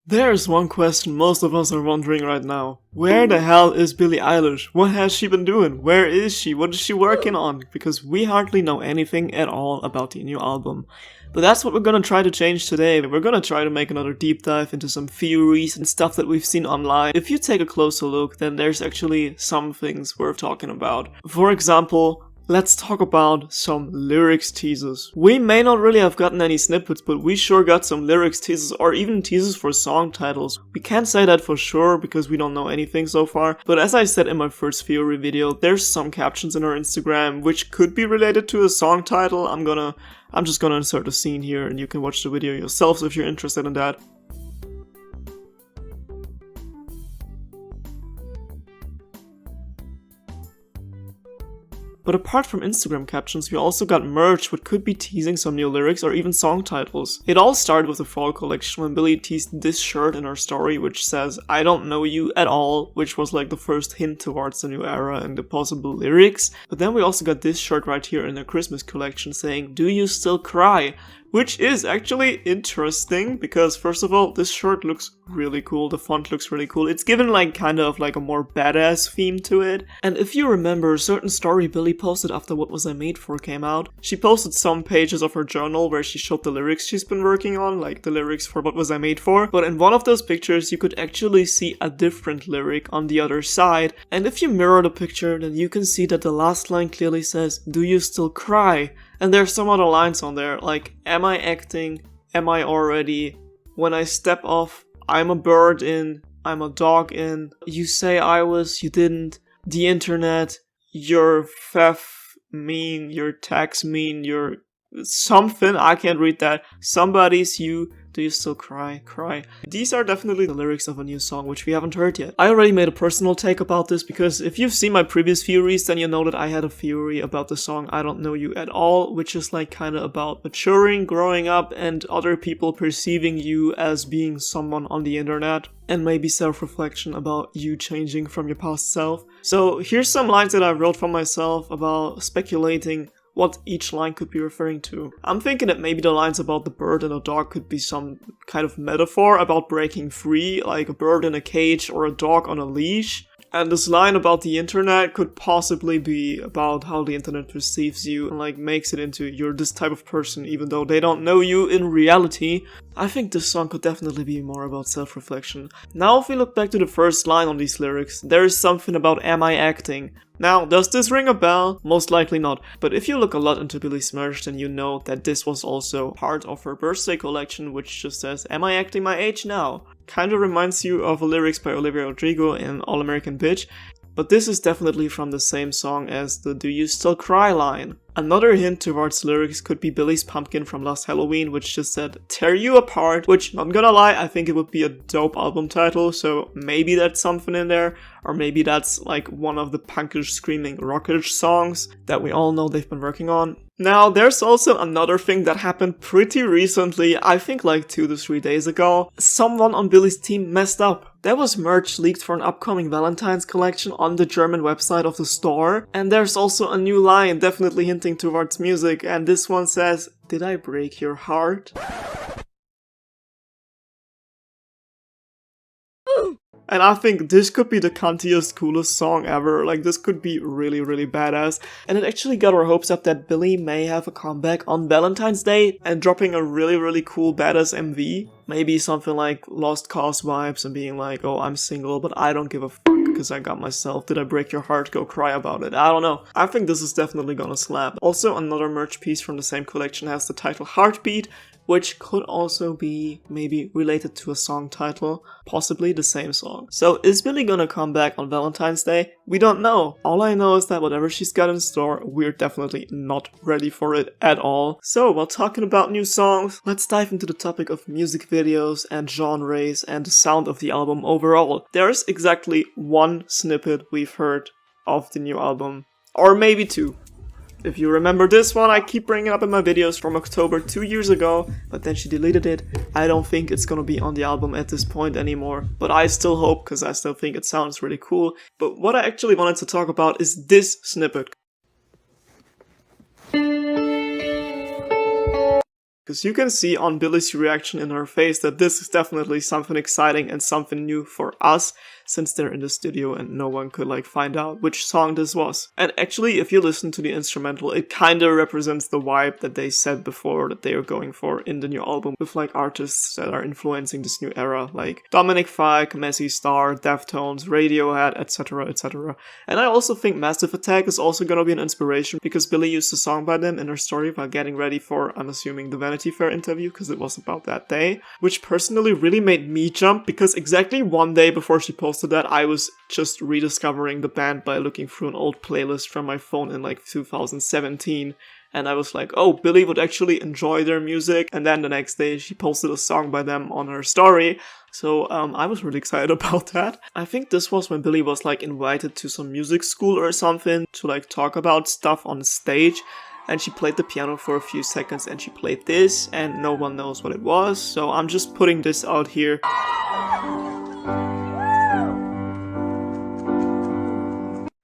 There's one question most of us are wondering right now. Where the hell is Billie Eilish? What has she been doing? Where is she? What is she working on? Because we hardly know anything at all about the new album. But that's what we're gonna try to change today. We're gonna try to make another deep dive into some theories and stuff that we've seen online. If you take a closer look, then there's actually some things worth talking about. For example, let's talk about some lyrics teasers. We may not really have gotten any snippets, but we sure got some lyrics teasers or even teasers for song titles. We can't say that for sure because we don't know anything so far, but as I said in my first theory video, there's some captions in our Instagram which could be related to a song title. I'm just gonna insert a scene here and you can watch the video yourselves if you're interested in that. But apart from Instagram captions, we also got merch which could be teasing some new lyrics or even song titles. It all started with the fall collection when Billie teased this shirt in her story which says, "I don't know you at all," which was like the first hint towards the new era and the possible lyrics. But then we also got this shirt right here in the Christmas collection saying, "Do you still cry?" Which is actually interesting because first of all, this shirt looks really cool, the font looks really cool. It's given like kind of like a more badass theme to it. And if you remember a certain story Billie posted after What Was I Made For came out, she posted some pages of her journal where she showed the lyrics she's been working on, like the lyrics for What Was I Made For. But in one of those pictures you could actually see a different lyric on the other side. And if you mirror the picture, then you can see that the last line clearly says, "Do you still cry?" And there's some other lines on there, like, "Am I acting? Am I already? When I step off, I'm a bird in, I'm a dog in. You say I was, you didn't. The internet, you're mean, your tax mean, you're something, I can't read that. Somebody's you. Do you still cry? Cry." These are definitely the lyrics of a new song which we haven't heard yet. I already made a personal take about this because if you've seen my previous theories, then you know that I had a theory about the song "I Don't Know You At All," which is like kind of about maturing, growing up, and other people perceiving you as being someone on the internet, and maybe self-reflection about you changing from your past self. So here's some lines that I wrote for myself about speculating what each line could be referring to. I'm thinking that maybe the lines about the bird and the dog could be some kind of metaphor about breaking free, like a bird in a cage or a dog on a leash. And this line about the internet could possibly be about how the internet perceives you and like makes it into you're this type of person even though they don't know you in reality. I think this song could definitely be more about self-reflection. Now if we look back to the first line on these lyrics, there is something about "Am I acting?" Now, does this ring a bell? Most likely not. But if you look a lot into Billie's merch, then you know that this was also part of her birthday collection, which just says, "Am I acting my age now?" Kinda reminds you of lyrics by Olivia Rodrigo in All American Bitch. But this is definitely from the same song as the "Do You Still Cry" line. Another hint towards lyrics could be Billie's pumpkin from last Halloween, which just said "Tear You Apart," which, not gonna lie, I think it would be a dope album title, so maybe that's something in there, or maybe that's like one of the punkish screaming rockish songs that we all know they've been working on. Now, there's also another thing that happened pretty recently, I think like 2 to 3 days ago. Someone on Billie's team messed up. There was merch leaked for an upcoming Valentine's collection on the German website of the store, and there's also a new line definitely hinting towards music, and this one says, "Did I break your heart?" And I think this could be the cuntiest, coolest song ever. Like, this could be really, really badass. And it actually got our hopes up that Billie may have a comeback on Valentine's Day and dropping a really, really cool, badass MV. Maybe something like Lost Cause vibes and being like, "Oh, I'm single, but I don't give a fuck because I got myself. Did I break your heart? Go cry about it." I don't know. I think this is definitely gonna slap. Also, another merch piece from the same collection has the title "Heartbeat," which could also be maybe related to a song title, possibly the same song. So is Billie gonna come back on Valentine's Day? We don't know. All I know is that whatever she's got in store, we're definitely not ready for it at all. So while talking about new songs, let's dive into the topic of music videos and genres and the sound of the album overall. There's exactly one snippet we've heard of the new album, or maybe two. If you remember this one, I keep bringing it up in my videos from October 2 years ago, but then she deleted it. I don't think it's gonna be on the album at this point anymore, but I still hope, because I still think it sounds really cool. But what I actually wanted to talk about is this snippet. Because you can see on Billie's reaction in her face that this is definitely something exciting and something new for us, since they're in the studio and no one could like find out which song this was. And actually, if you listen to the instrumental, it kinda represents the vibe that they said before that they are going for in the new album, with like artists that are influencing this new era, like Dominic Fike, Messi Star, Deftones, Radiohead, etc, etc. And I also think Massive Attack is also gonna be an inspiration, because Billie used a song by them in her story while getting ready for, I'm assuming, the Vanity Fair interview, because it was about that day, which personally really made me jump, because exactly one day before she posted that, I was just rediscovering the band by looking through an old playlist from my phone in like 2017, and I was like, oh, Billie would actually enjoy their music, and then the next day she posted a song by them on her story, so I was really excited about that. I think this was when Billie was like invited to some music school or something to like talk about stuff on stage, and she played the piano for a few seconds and she played this, and no one knows what it was, so I'm just putting this out here.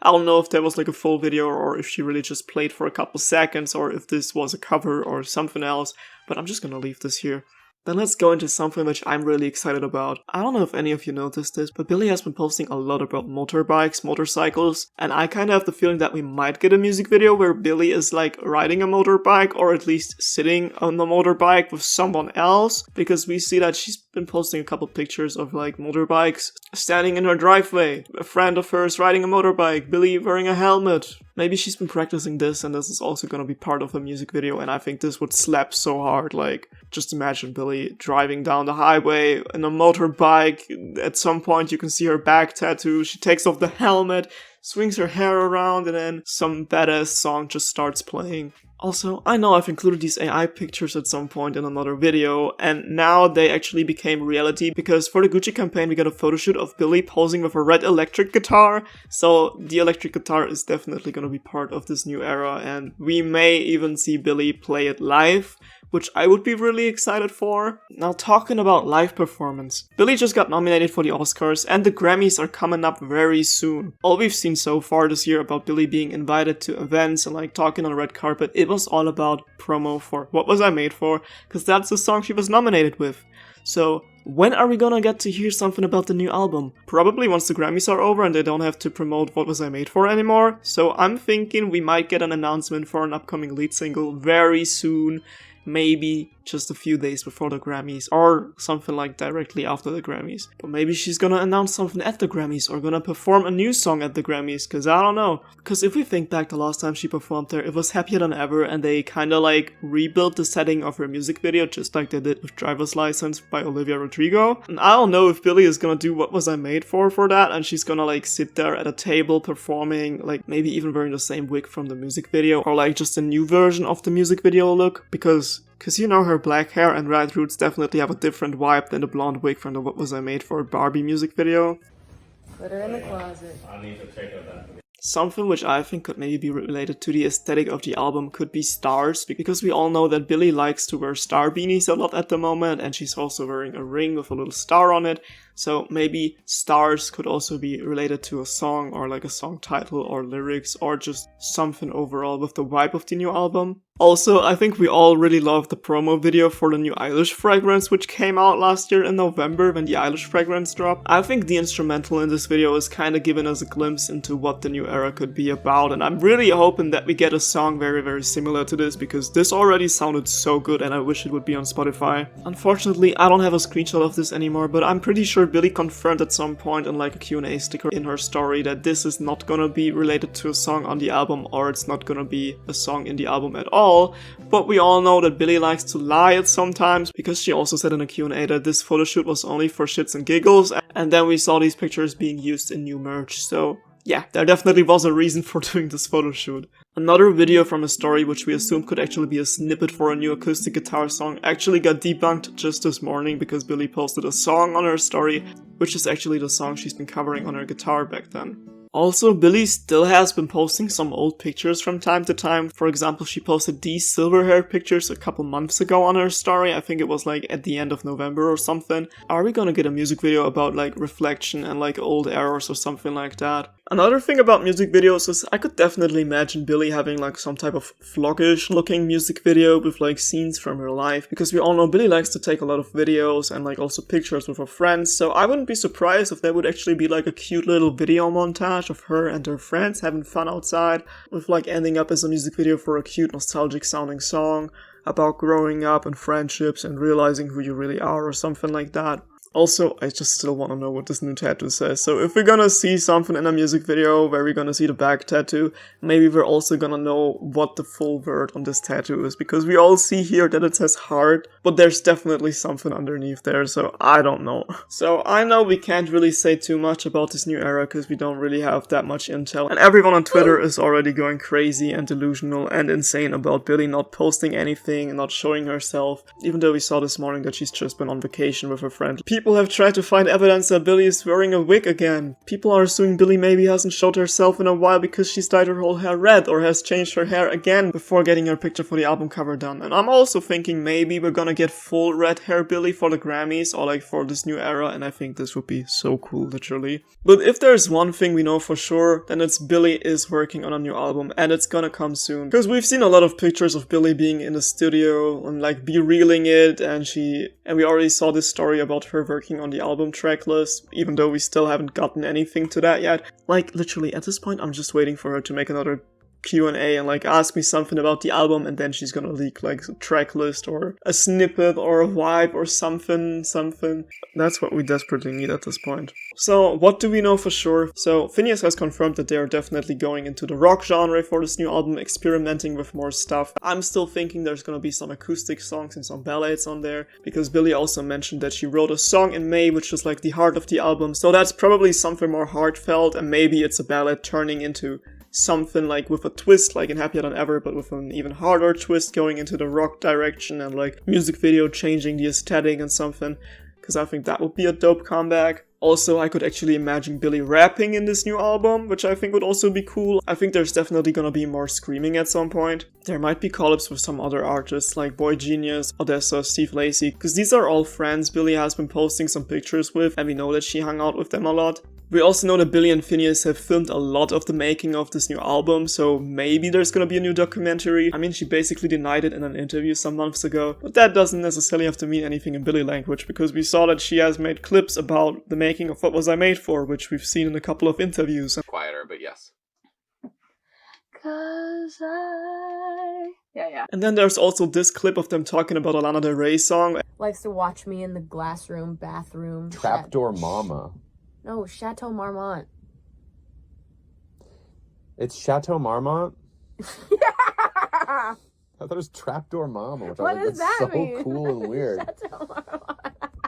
I don't know if there was like a full video or if she really just played for a couple seconds or if this was a cover or something else, but I'm just gonna leave this here. Then let's go into something which I'm really excited about. I don't know if any of you noticed this, but Billie has been posting a lot about motorbikes, motorcycles, and I kind of have the feeling that we might get a music video where Billie is like riding a motorbike or at least sitting on the motorbike with someone else, because we see that she's been posting a couple pictures of like motorbikes standing in her driveway, a friend of hers riding a motorbike, Billie wearing a helmet. Maybe she's been practicing this and this is also gonna be part of a music video, and I think this would slap so hard. Like, just imagine Billie driving down the highway in a motorbike. At some point you can see her back tattoo, she takes off the helmet, swings her hair around, and then some badass song just starts playing. Also, I know I've included these AI pictures at some point in another video, and now they actually became reality, because for the Gucci campaign we got a photo shoot of Billie posing with a red electric guitar, so the electric guitar is definitely gonna be part of this new era, and we may even see Billie play it live, which I would be really excited for. Now, talking about live performance, Billie just got nominated for the Oscars, and the Grammys are coming up very soon. All we've seen so far this year about Billie being invited to events and like talking on the red carpet, it was all about promo for What Was I Made For, because that's the song she was nominated with. So, when are we gonna get to hear something about the new album? Probably once the Grammys are over and they don't have to promote What Was I Made For anymore. So I'm thinking we might get an announcement for an upcoming lead single very soon. Maybe just a few days before the Grammys, or something like directly after the Grammys. But maybe she's gonna announce something at the Grammys, or gonna perform a new song at the Grammys, cause I don't know. Cause if we think back the last time she performed there, it was Happier Than Ever, and they kinda like rebuilt the setting of her music video, just like they did with Driver's License by Olivia Rodrigo. And I don't know if Billie is gonna do What Was I Made For that, and she's gonna like sit there at a table performing, like maybe even wearing the same wig from the music video, or like just a new version of the music video look, because you know, her black hair and red roots definitely have a different vibe than the blonde wig from the What Was I Made For Barbie music video. Put her in the closet. I need to check out that. Something which I think could maybe be related to the aesthetic of the album could be stars, because we all know that Billie likes to wear star beanies a lot at the moment, and she's also wearing a ring with a little star on it, so maybe stars could also be related to a song, or like a song title or lyrics, or just something overall with the vibe of the new album. Also, I think we all really loved the promo video for the new Eilish fragrance, which came out last year in November when the Eilish fragrance dropped. I think the instrumental in this video is kinda giving us a glimpse into what the new era could be about, and I'm really hoping that we get a song very similar to this, because this already sounded so good and I wish it would be on Spotify. Unfortunately, I don't have a screenshot of this anymore, but I'm pretty sure Billie confirmed at some point in like a Q&A sticker in her story that this is not gonna be related to a song on the album, or it's not gonna be a song in the album at all. But we all know that Billie likes to lie at sometimes, because she also said in a Q&A that this photo shoot was only for shits and giggles, and then we saw these pictures being used in new merch, so yeah, there definitely was a reason for doing this photo shoot. Another video from a story which we assumed could actually be a snippet for a new acoustic guitar song actually got debunked just this morning, because Billie posted a song on her story, which is actually the song she's been covering on her guitar back then. Also, Billie still has been posting some old pictures from time to time. For example, she posted these silver hair pictures a couple months ago on her story. I think it was like at the end of November or something. Are we gonna get a music video about like reflection and like old errors or something like that? Another thing about music videos is I could definitely imagine Billie having like some type of vlogish looking music video with like scenes from her life, because we all know Billie likes to take a lot of videos and like also pictures with her friends, so I wouldn't be surprised if there would actually be like a cute little video montage of her and her friends having fun outside, with like ending up as a music video for a cute nostalgic sounding song about growing up and friendships and realizing who you really are or something like that. Also, I just still want to know what this new tattoo says. So if we're gonna see something in a music video where we're gonna see the back tattoo, maybe we're also gonna know what the full word on this tattoo is. Because we all see here that it says heart, but there's definitely something underneath there, so I don't know. So I know we can't really say too much about this new era because we don't really have that much intel. And everyone on Twitter is already going crazy and delusional and insane about Billie not posting anything and not showing herself. Even though we saw this morning that she's just been on vacation with her friend. People have tried to find evidence that Billie is wearing a wig again. People are assuming Billie maybe hasn't showed herself in a while because she's dyed her whole hair red or has changed her hair again before getting her picture for the album cover done. And I'm also thinking maybe we're gonna get full red hair Billie for the Grammys or like for this new era, and I think this would be so cool, literally. But if there's one thing we know for sure, then it's Billie is working on a new album and it's gonna come soon. Because we've seen a lot of pictures of Billie being in the studio and like be-reeling it, and we already saw this story about her working on the album track list, even though we still haven't gotten anything to that yet. Like, literally, at this point, I'm just waiting for her to make another Q&A and like ask me something about the album, and then she's gonna leak like a track list or a snippet or a vibe or something. That's what we desperately need at this point. So what do we know for sure? So Phineas has confirmed that they are definitely going into the rock genre for this new album, experimenting with more stuff. I'm still thinking there's gonna be some acoustic songs and some ballads on there, because Billie also mentioned that she wrote a song in May which is like the heart of the album, so that's probably something more heartfelt, and maybe it's a ballad turning into something like with a twist like in Happier Than Ever, but with an even harder twist going into the rock direction, and like music video changing the aesthetic and something, because I think that would be a dope comeback. Also, I could actually imagine Billie rapping in this new album, which I think would also be cool. I think there's definitely gonna be more screaming at some point. There might be collabs with some other artists like Boy Genius, Odessa, Steve Lacy, because these are all friends Billie has been posting some pictures with, and we know that she hung out with them a lot. We also know that Billie and Phineas have filmed a lot of the making of this new album, so maybe there's gonna be a new documentary. I mean, she basically denied it in an interview some months ago, but that doesn't necessarily have to mean anything in Billie language, because we saw that she has made clips about the making of What Was I Made For, which we've seen in a couple of interviews. Quieter, but yes. Yeah. And then there's also this clip of them talking about a Lana Del Rey song. Likes to watch me in the glass room, bathroom. Trapdoor Mama. No, Chateau Marmont. It's Chateau Marmont? I thought it was Trapdoor Mama, which What I was does like, that that's so mean? cool and weird. Chateau Marmont.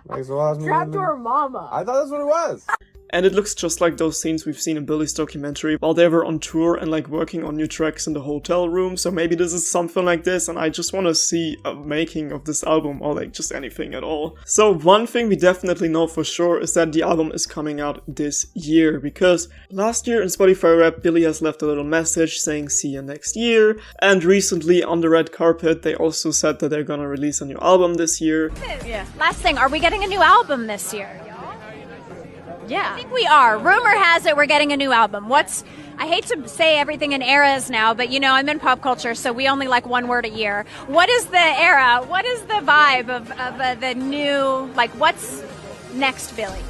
Like, so I was Trapdoor Mama. I thought that's what it was. And it looks just like those scenes we've seen in Billie's documentary while they were on tour and like working on new tracks in the hotel room. So maybe this is something like this, and I just want to see a making of this album, or like just anything at all. So one thing we definitely know for sure is that the album is coming out this year, because last year in Spotify Rap, Billie has left a little message saying see you next year, and recently on the red carpet they also said that they're gonna release a new album this year. Yeah. Last thing, are we getting a new album this year? Yeah. I think we are. Rumor has it we're getting a new album. I hate to say everything in eras now, but you know, I'm in pop culture, so we only like one word a year. What is the era? What is the vibe of the new, like, what's next, Billie?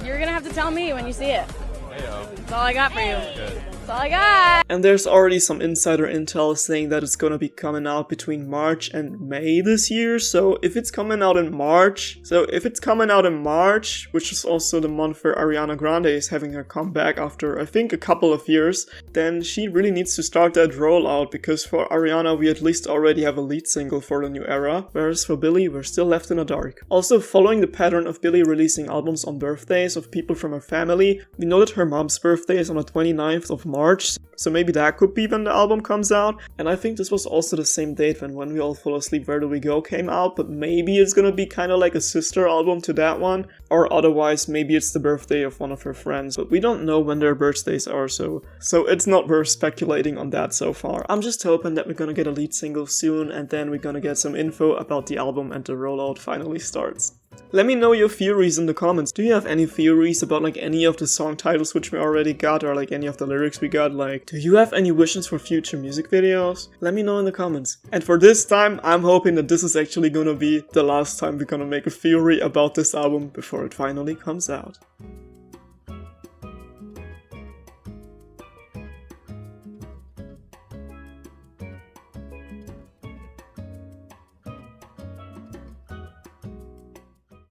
You're gonna have to tell me when you see it. Heyo. That's all I got for you. Good. That's all I got. And there's already some insider intel saying that it's gonna be coming out between March and May this year. So if it's coming out in March, which is also the month where Ariana Grande is having her comeback after I think a couple of years, then she really needs to start that rollout, because for Ariana we at least already have a lead single for the new era, whereas for Billie we're still left in the dark. Also, following the pattern of Billie releasing albums on birthdays of people from her family, we know that her mom's birthday is on the 29th of March, so maybe that could be when the album comes out. And I think this was also the same date when We All Fall Asleep, Where Do We Go came out, but maybe it's gonna be kind of like a sister album to that one, or otherwise maybe it's the birthday of one of her friends, but we don't know when their birthdays are, so it's not worth speculating on that so far. I'm just hoping that we're gonna get a lead single soon, and then we're gonna get some info about the album and the rollout finally starts. Let me know your theories in the comments. Do you have any theories about like any of the song titles which we already got, or like any of the lyrics we got? Like, do you have any wishes for future music videos? Let me know in the comments. And for this time, I'm hoping that this is actually gonna be the last time we're gonna make a theory about this album before it finally comes out.